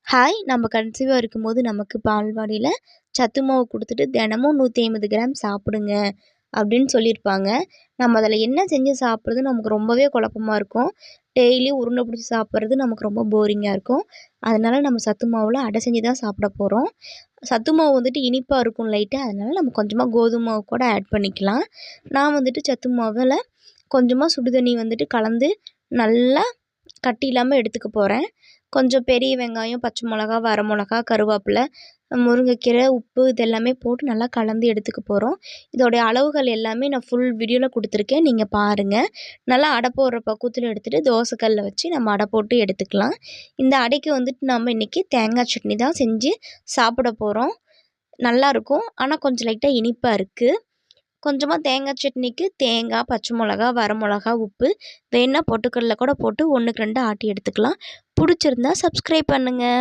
Hi! நம்ம கன்சீவா இருக்கும்போது நமக்கு பால்வாடியில சத்து மாவு குடுத்துட்டு தினமும் 150 கிராம் சாப்பிடுங்க அப்படின்னு சொல்லியிருப்பாங்க. நம்ம அதில என்ன செஞ்சு சாப்பிட்றது நமக்கு ரொம்பவே குழப்பமா இருக்கும். டெய்லி உருண்டை பிடிச்சு சாப்பிட்றது நமக்கு ரொம்ப போரிங்கா இருக்கும். அதனால நம்ம சத்து மாவுல அடை செஞ்சு தான் சாப்பிட போறோம். சத்து மாவு வந்துட்டு இனிப்பா இருக்கும் லைட்டா. அதனால நம்ம கொஞ்சமா கோதுமை மாவு கூட ஆட் பண்ணிக்கலாம். நான் வந்துட்டு சத்து மாவுல கொஞ்சமா சுடு தண்ணி வந்துட்டு கலந்து நல்லா கட்டி இல்லாம எடுத்துக்க போறேன். கொஞ்சம் பெரிய வெங்காயம், பச்சை மிளகா, வர மிளகா, கருவேப்பிலை, முருங்கைக்கீரை, உப்பு இது எல்லாமே போட்டு நல்லா கலந்து எடுத்துக்க போறோம். இதோடைய அளவுகள் எல்லாமே நான் ஃபுல் வீடியோல குடுத்துருக்கேன். நீங்க பாருங்க. நல்லா அடை போடுற பக்குவத்துல எடுத்துட்டு தோசைக்கல்ல வச்சு நம்ம அடை போட்டு எடுத்துக்கலாம். இந்த அடைக்கு வந்துட்டு நம்ம இன்னைக்கு தேங்காய் சட்னி தான் செஞ்சு சாப்பிட போறோம். நல்லாயிருக்கும். ஆனா கொஞ்சம் லைட்டா இனிப்பா இருக்கு. கொஞ்சமா தேங்காய் சட்னிக்கு தேங்காய், பச்சை மிளகா, வர மிளகா, உப்பு வேணுனா பொட்டுக்கடல கூட போட்டு 1க்கு 2 ஆட்டி எடுத்துக்கலாம். புடிச்சிருந்தா சப்ஸ்கிரைப் பண்ணுங்க.